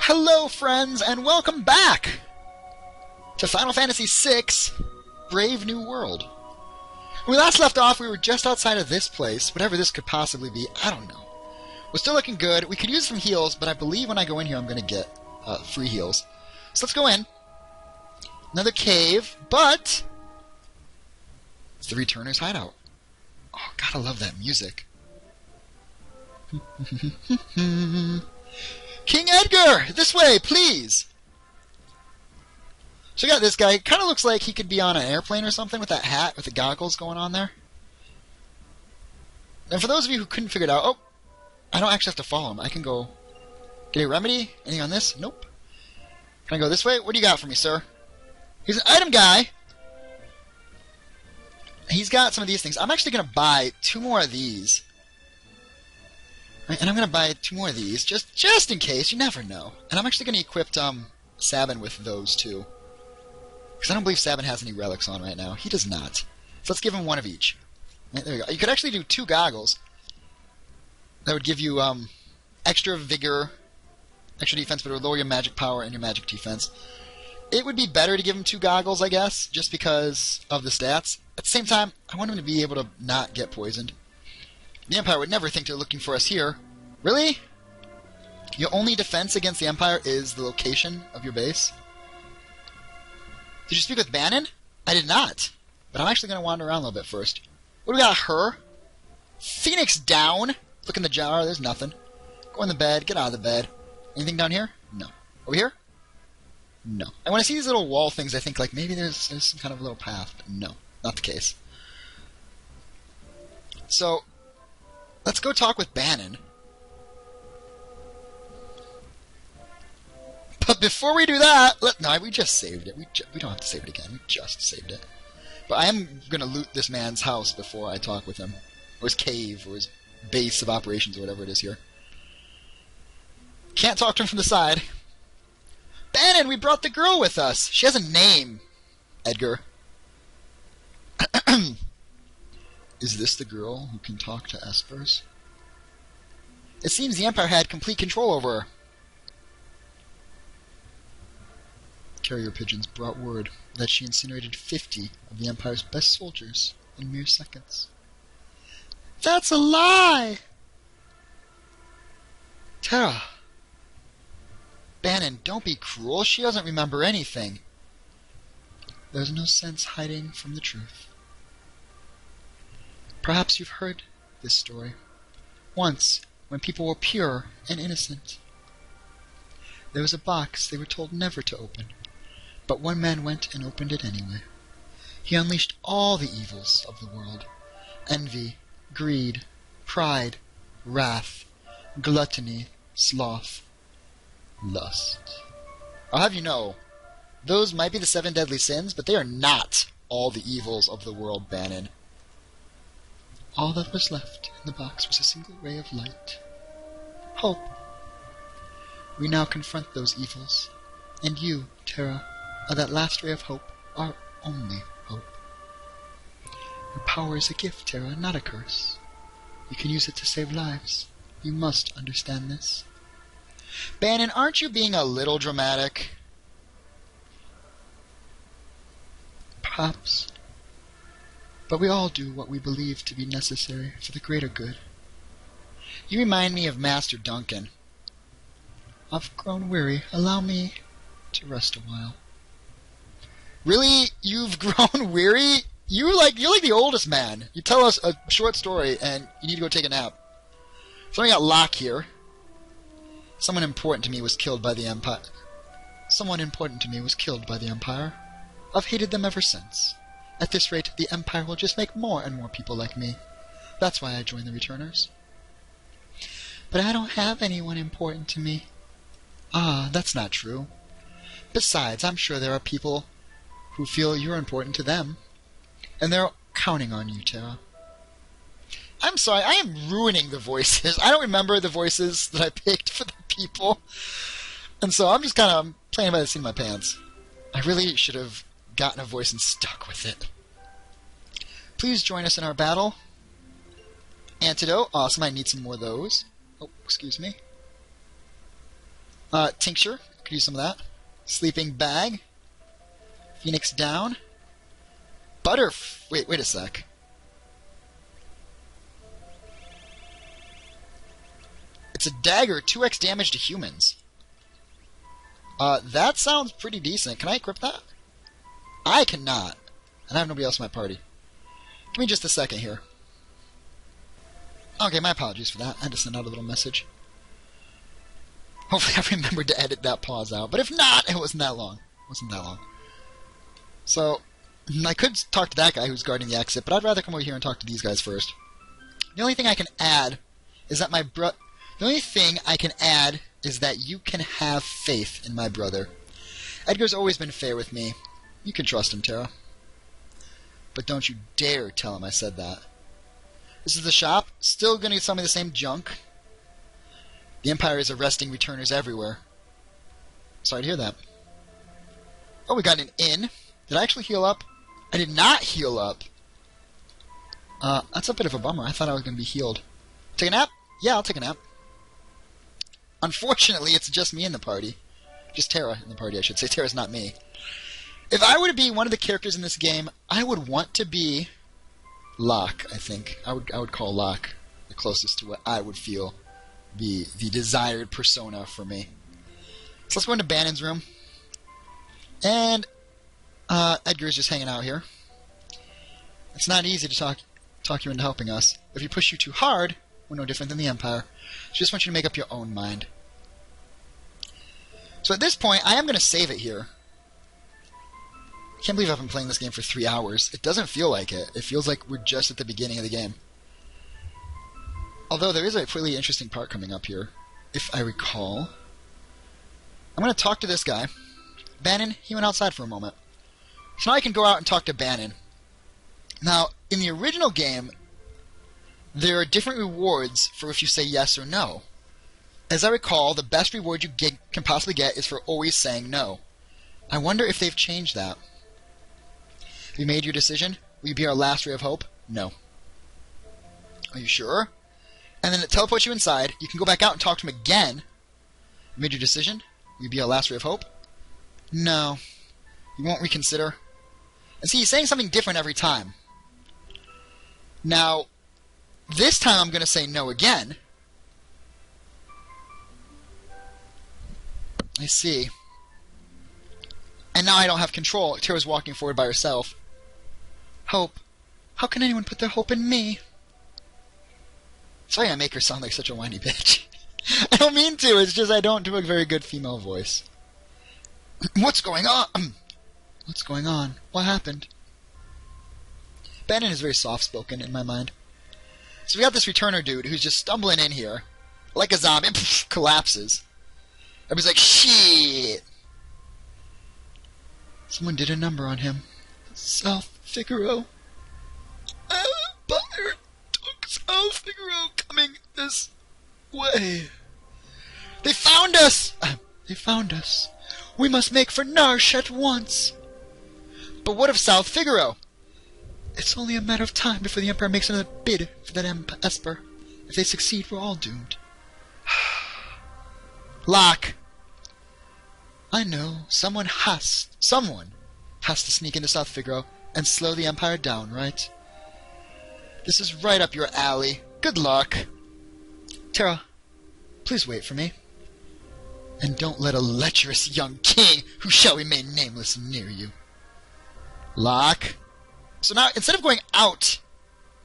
Hello, friends, and welcome back to Final Fantasy VI Brave New World. When we last left off, we were just outside of this place, whatever this could possibly be, I don't know. We're still looking good. We could use some heals, but I believe when I go in here I'm going to get free heals. So let's go in. Another cave, but it's the Returner's hideout. Oh, God, I love that music. King Edgar! This way, please! So we got this guy. Kind of looks like he could be on an airplane or something with that hat, with the goggles going on there. And for those of you who couldn't figure it out, oh, I don't actually have to follow him. I can go get a remedy. Anything on this? Nope. Can I go this way? What do you got for me, sir? He's an item guy. He's got some of these things. I'm actually going to buy 2 more of these. Right, and I'm going to buy 2 more of these, just in case. You never know. And I'm actually going to equip Sabin with those, too. Because I don't believe Sabin has any relics on right now. He does not. So let's give him 1 of each. Right, there we go. You could actually do 2 goggles. That would give you extra vigor, extra defense, but it would lower your magic power and your magic defense. It would be better to give him 2 goggles, I guess, just because of the stats. At the same time, I want him to be able to not get poisoned. The Empire would never think they're looking for us here. Really? Your only defense against the Empire is the location of your base? Did you speak with Bannon? I did not. But I'm actually going to wander around a little bit first. What do we got? Her? Phoenix down? Look in the jar. There's nothing. Go in the bed. Get out of the bed. Anything down here? No. Over here? No. And when I see these little wall things, I think like maybe there's some kind of little path. But no. Not the case. So, let's go talk with Bannon. But before we do that, no, we just saved it. We don't have to save it again. We just saved it. But I am going to loot this man's house before I talk with him. Or his cave, or his base of operations, or whatever it is here. Can't talk to him from the side. Bannon, we brought the girl with us. She has a name, Edgar. Is this the girl who can talk to espers? It seems the Empire had complete control over her. Carrier pigeons brought word that she incinerated 50 of the Empire's best soldiers in mere seconds. That's a lie! Terra! Bannon, don't be cruel. She doesn't remember anything. There's no sense hiding from the truth. Perhaps you've heard this story. Once, when people were pure and innocent, there was a box they were told never to open. But one man went and opened it anyway. He unleashed all the evils of the world. Envy, greed, pride, wrath, gluttony, sloth, lust. I'll have you know, those might be the 7 deadly sins, but they are not all the evils of the world, Bannon. All that was left in the box was a single ray of light. Hope. We now confront those evils, and you, Terra, are that last ray of hope, our only hope. Your power is a gift, Terra, not a curse. You can use it to save lives. You must understand this. Bannon, aren't you being a little dramatic? Perhaps. But we all do what we believe to be necessary for the greater good. You remind me of Master Duncan. I've grown weary. Allow me to rest a while. Really? You've grown weary? You're like the oldest man. You tell us a short story and you need to go take a nap. So I got Locke here. Someone important to me was killed by the Empire. I've hated them ever since. At this rate, the Empire will just make more and more people like me. That's why I joined the Returners. But I don't have anyone important to me. Ah, that's not true. Besides, I'm sure there are people who feel you're important to them. And they're counting on you, Terra. I'm sorry, I am ruining the voices. I don't remember the voices that I picked for the people. And so I'm just kind of playing by the seat of my pants. I really should have gotten a voice and stuck with it. Please join us in our battle. Antidote. Awesome, I need some more of those. Oh, excuse me. Tincture. Could use some of that. Sleeping bag. Phoenix down. Butter. Wait a sec. It's a dagger, 2x damage to humans. That sounds pretty decent. Can I equip that? I cannot. And I have nobody else in my party. Give me just a second here. Okay, my apologies for that. I had to send out a little message. Hopefully I remembered to edit that pause out. But if not, it wasn't that long. So, I could talk to that guy who's guarding the exit, but I'd rather come over here and talk to these guys first. The only thing I can add is that you can have faith in my brother. Edgar's always been fair with me. You can trust him, Tara. But don't you dare tell him I said that. This is the shop. Still going to sell me the same junk. The Empire is arresting returners everywhere. Sorry to hear that. Oh, we got an inn. Did I actually heal up? I did not heal up. That's a bit of a bummer. I thought I was going to be healed. Take a nap? Yeah, I'll take a nap. Unfortunately, it's just me in the party. Just Tara in the party, I should say. Tara's not me. If I were to be one of the characters in this game, I would want to be Locke, I think. I would call Locke the closest to what I would feel be the desired persona for me. So let's go into Bannon's room. And Edgar's just hanging out here. It's not easy to talk you into helping us. If you push you too hard, we're no different than the Empire. She just wants you to make up your own mind. So at this point, I am going to save it here. I can't believe I've been playing this game for 3 hours. It doesn't feel like it. It feels like we're just at the beginning of the game. Although there is a really interesting part coming up here, if I recall. I'm going to talk to this guy. Bannon, he went outside for a moment. So now I can go out and talk to Bannon. Now, in the original game, there are different rewards for if you say yes or no. As I recall, the best reward you can possibly get is for always saying no. I wonder if they've changed that. Have you made your decision? Will you be our last ray of hope? No. Are you sure? And then it teleports you inside. You can go back out and talk to him again. You made your decision? Will you be our last ray of hope? No. You won't reconsider? And see, he's saying something different every time. Now, this time I'm going to say no again. I see. And now I don't have control. Tara's walking forward by herself. Hope. How can anyone put their hope in me? Sorry I make her sound like such a whiny bitch. I don't mean to. It's just I don't do a very good female voice. What's going on? What's going on? What happened? Bannon is very soft-spoken in my mind. So we got this returner dude who's just stumbling in here like a zombie and collapses. Everybody's like, shit! Someone did a number on him. South Figaro. Butter took South Figaro coming this way. They found us! They found us. We must make for Narsh at once. But what of South Figaro? It's only a matter of time before the Emperor makes another bid for that Esper. If they succeed, we're all doomed. Locke. I know. Someone has to sneak into South Figaro and slow the Empire down, right? This is right up your alley. Good luck. Tara, please wait for me. And don't let a lecherous young king who shall remain nameless near you. Locke. So now, instead of going out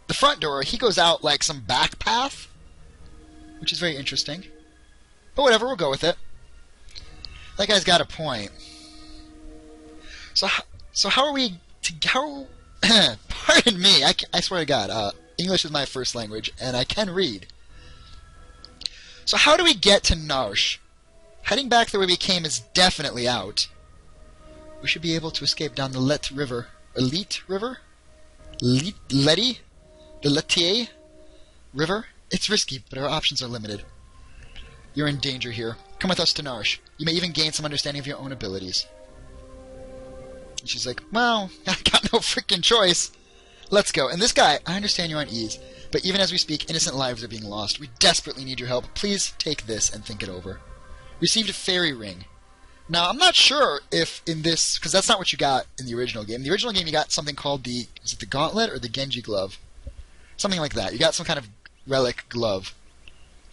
the front door, he goes out like some back path, which is very interesting. But whatever, we'll go with it. That guy's got a point. So how are we to... Pardon me, I swear to God, English is my first language, and I can read. So how do we get to Narsh? Heading back the way we came is definitely out. We should be able to escape down the Letty River? Letty? The Letty River? It's risky, but our options are limited. You're in danger here. Come with us to Narsh. You may even gain some understanding of your own abilities. And she's like, well, I got no freaking choice. Let's go. And this guy, I understand you're on ease, but even as we speak, innocent lives are being lost. We desperately need your help. Please take this and think it over. Received a fairy ring. Now, I'm not sure if in this, because that's not what you got in the original game. In the original game, you got something called is it the Gauntlet or the Genji Glove? Something like that. You got some kind of relic glove.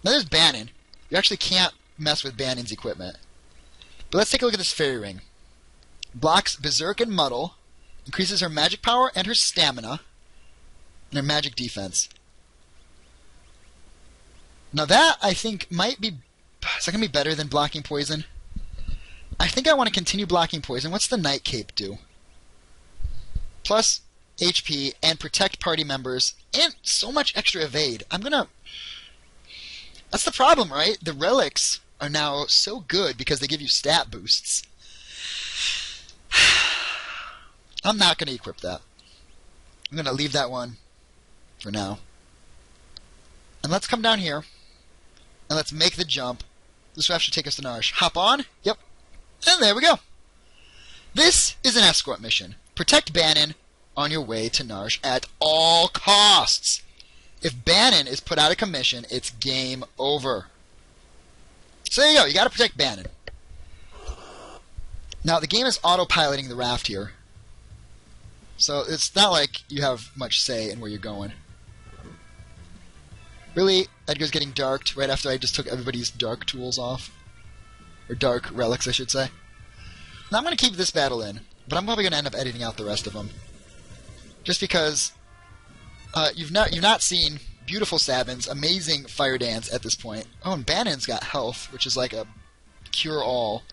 Now, there's Banon. You actually can't mess with Banon's equipment. But let's take a look at this fairy ring. Blocks Berserk and Muddle. Increases her magic power and her stamina. And her magic defense. Now that, I think, might be... Is that going to be better than blocking poison? I think I want to continue blocking poison. What's the Night Cape do? Plus HP and protect party members. And so much extra evade. I'm going to... That's the problem, right? The relics are now so good because they give you stat boosts. I'm not going to equip that. I'm going to leave that one for now. And let's come down here. And let's make the jump. This will actually take us to Narshe. Hop on. Yep. And there we go. This is an escort mission. Protect Banon on your way to Narshe at all costs. If Banon is put out of commission, it's game over. So there you go. You got to protect Banon. Now, the game is autopiloting the raft here. So it's not like you have much say in where you're going. Really, Edgar's getting darked right after I just took everybody's dark tools off. Or dark relics, I should say. Now I'm going to keep this battle in, but I'm probably going to end up editing out the rest of them. Just because you've not seen beautiful Sabin's amazing fire dance at this point. Oh, and Banon's got health, which is like a cure-all.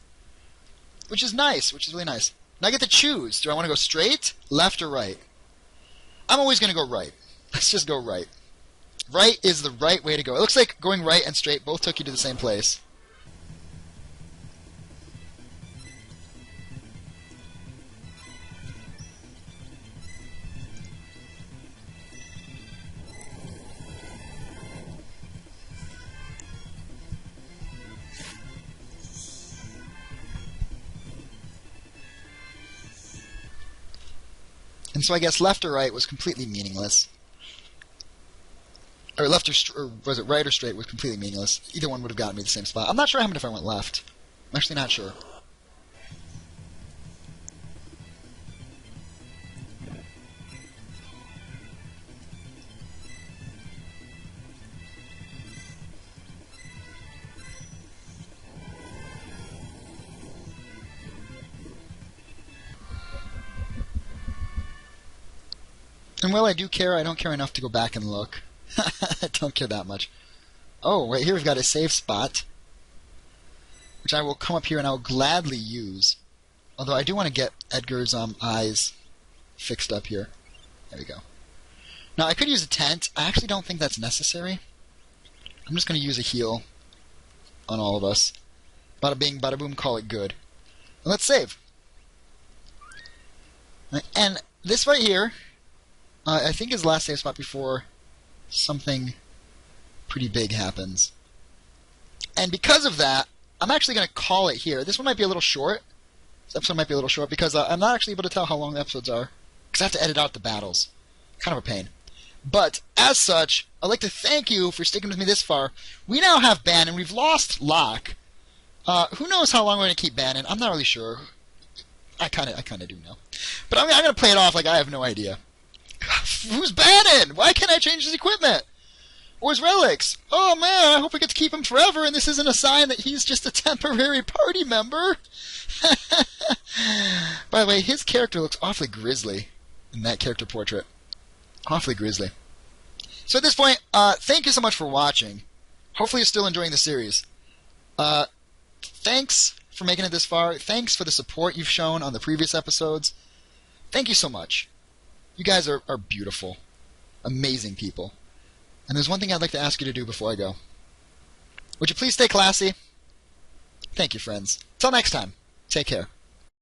Which is nice, which is really nice. Now I get to choose. Do I want to go straight, left, or right? I'm always going to go right. Let's just go right. Right is the right way to go. It looks like going right and straight both took you to the same place. And so I guess left or right was completely meaningless. Or left or was it right or straight was completely meaningless. Either one would have gotten me the same spot. I'm not sure what happened if I went left. I'm actually not sure. And while I do care, I don't care enough to go back and look. I don't care that much. Oh, right here we've got a save spot, which I will come up here and I will gladly use. Although I do want to get Edgar's eyes fixed up here. There we go. Now I could use a tent. I actually don't think that's necessary. I'm just going to use a heal on all of us. Bada bing, bada boom, call it good. And let's save. And this right here, I think is the last save spot before something pretty big happens. And because of that, I'm actually going to call it here. This one might be a little short. This episode might be a little short because I'm not actually able to tell how long the episodes are. Because I have to edit out the battles. Kind of a pain. But, as such, I'd like to thank you for sticking with me this far. We now have Banon. We've lost Locke. Who knows how long we're going to keep Banon? I'm not really sure. I kind of do know. But I'm going to play it off like I have no idea. Who's Banon? Why can't I change his equipment? Or his relics? Oh man, I hope we get to keep him forever and this isn't a sign that he's just a temporary party member. By the way, his character looks awfully grisly in that character portrait. Awfully grisly. So at this point, thank you so much for watching. Hopefully you're still enjoying the series. Thanks for making it this far. Thanks for the support you've shown on the previous episodes. Thank you so much. You guys are beautiful. Amazing people. And there's one thing I'd like to ask you to do before I go. Would you please stay classy? Thank you, friends. Till next time. Take care.